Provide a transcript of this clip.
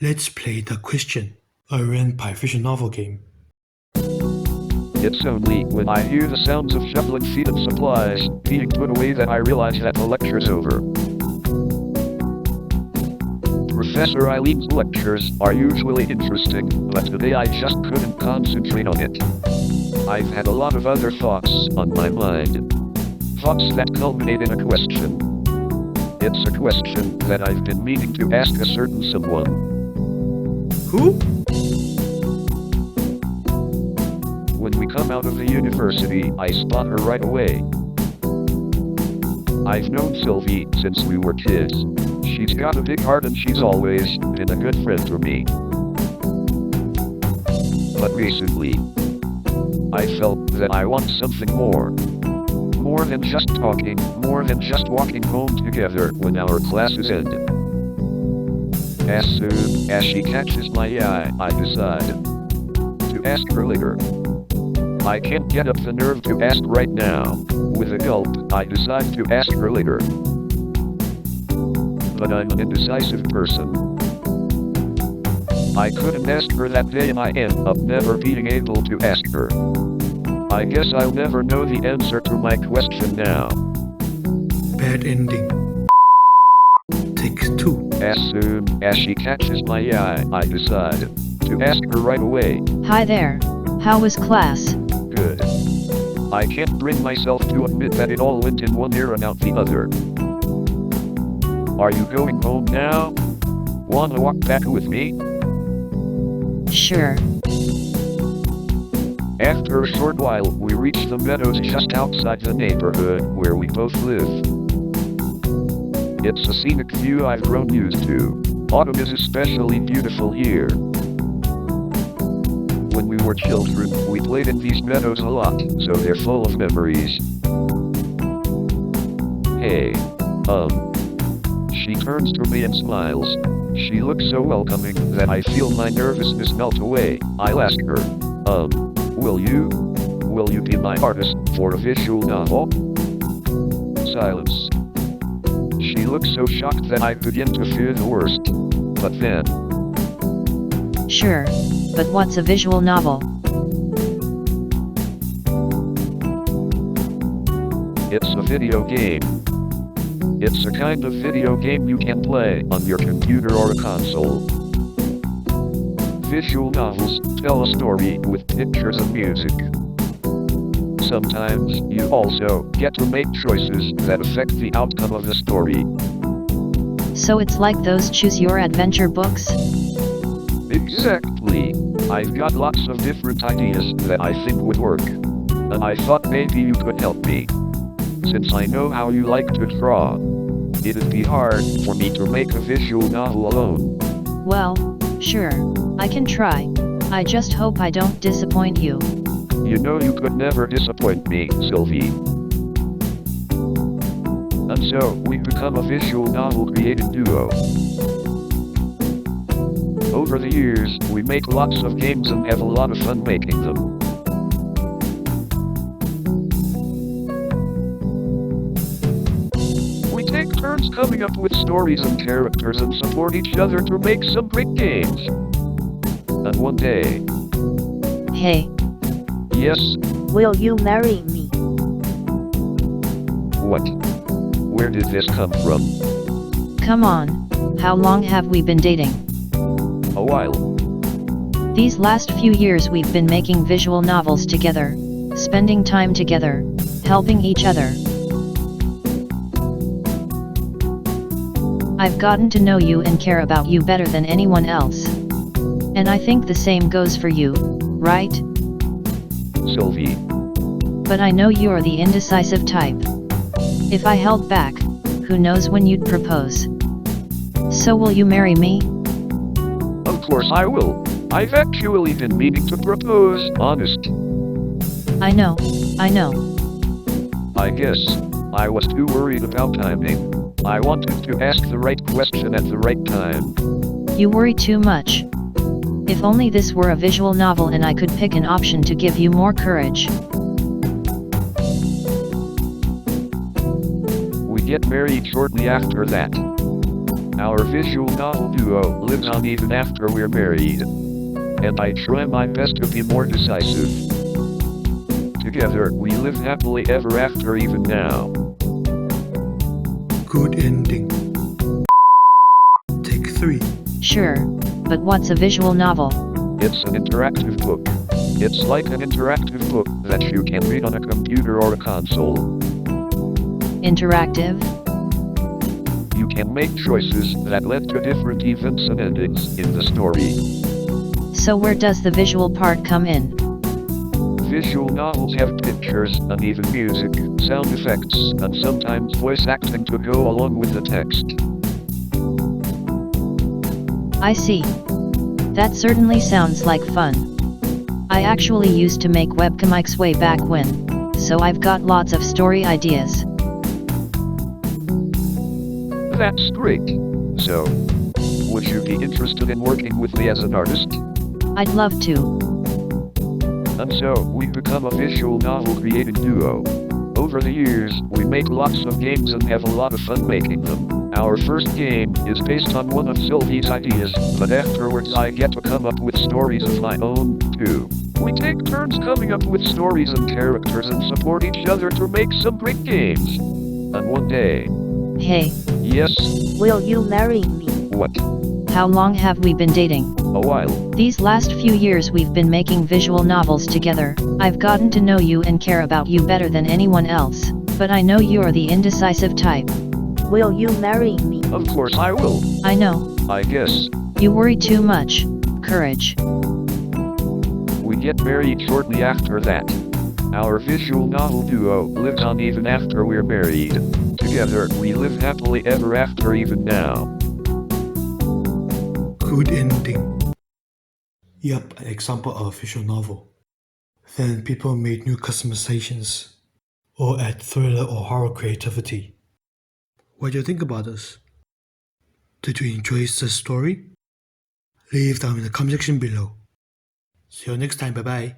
Let's play The Question, a Ren'Py visual novel game. It's only when I hear the sounds of shuffling feet and supplies being put away that I realize that the lecture's over. Professor Eileen's lectures are usually interesting, but today I just couldn't concentrate on it. I've had a lot of other thoughts on my mind. Thoughts that culminate in a question. It's a question that I've been meaning to ask a certain someone. Who? When we come out of the university, I spot her right away. I've known Sylvie since we were kids. She's got a big heart and she's always been a good friend to me. But recently, I felt that I want something more. More than just talking, more than just walking home together when our classes end. As soon as she catches my eye, I decide to ask her later. I can't get up the nerve to ask right now. With a gulp, I decide to ask her later. But I'm an indecisive person. I couldn't ask her that day and I end up never being able to ask her. I guess I'll never know the answer to my question now. Bad ending. Take 2. As soon as she catches my eye, I decide to ask her right away. Hi there. How was class? Good. I can't bring myself to admit that it all went in one ear and out the other. Are you going home now? Wanna walk back with me? Sure. After a short while, we reach the meadows just outside the neighborhood where we both live. It's a scenic view I've grown used to. Autumn is especially beautiful here. When we were children, we played in these meadows a lot, so they're full of memories. Hey. She turns to me and smiles. She looks so welcoming that I feel my nervousness melt away. I'll ask her, will you be my artist for a visual novel? Silence. She looks so shocked that I begin to fear the worst. But then... Sure. But what's a visual novel? It's a video game. It's a kind of video game you can play on your computer or a console. Visual novels tell a story with pictures and music. Sometimes you also get to make choices that affect the outcome of the story. So it's like those choose your adventure books? Exactly. I've got lots of different ideas that I think would work. And I thought maybe you could help me. Since I know how you like to draw, it'd be hard for me to make a visual novel alone. Well, sure. I can try. I just hope I don't disappoint you. You know you could never disappoint me, Sylvie. And so, we become a visual novel creating duo. Over the years, we make lots of games and have a lot of fun making them. We take turns coming up with stories and characters and support each other to make some great games. And one day... Hey. Yes? Will you marry me? What? Where did this come from? Come on. How long have we been dating? A while. These last few years we've been making visual novels together, spending time together, helping each other. I've gotten to know you and care about you better than anyone else. And I think the same goes for you, right? Sylvie. But I know you're the indecisive type. If I held back, who knows when you'd propose. So will you marry me? Of course I will. I've actually been meaning to propose, honest. I know. I guess I was too worried about timing. I wanted to ask the right question at the right time. You worry too much. If only this were a visual novel and I could pick an option to give you more courage. We get married shortly after that. Our visual novel duo lives on even after we're married. And I try my best to be more decisive. Together, we live happily ever after even now. Good ending. Take 3. Sure, but what's a visual novel? It's an interactive book. It's like an interactive book that you can read on a computer or a console. Interactive? You can make choices that led to different events and endings in the story. So where does the visual part come in? Visual novels have pictures, uneven music, sound effects, and sometimes voice acting to go along with the text. I see. That certainly sounds like fun. I actually used to make webcomics way back when, so I've got lots of story ideas. That's great. So, would you be interested in working with me as an artist? I'd love to. And so, we become a visual novel creating duo. Over the years, we make lots of games and have a lot of fun making them. Our first game is based on one of Sylvie's ideas, but afterwards I get to come up with stories of my own, too. We take turns coming up with stories and characters and support each other to make some great games. And one day... Hey, Yes? Will you marry me? What? how long have we been dating? A while. These last few years we've been making visual novels together. I've gotten to know you and care about you better than anyone else, but I know you're the indecisive type. Will you marry me? Of course I will. I know. I guess. You worry too much. Courage. We get married shortly after that. Our visual novel duo lives on even after we're married. Together, we live happily ever after even now. Good ending. Yup, an example of a visual novel. Then people made new customizations, or add thriller or horror creativity. What do you think about this? Did you enjoy the story? Leave down in the comment section below. See you next time, bye bye.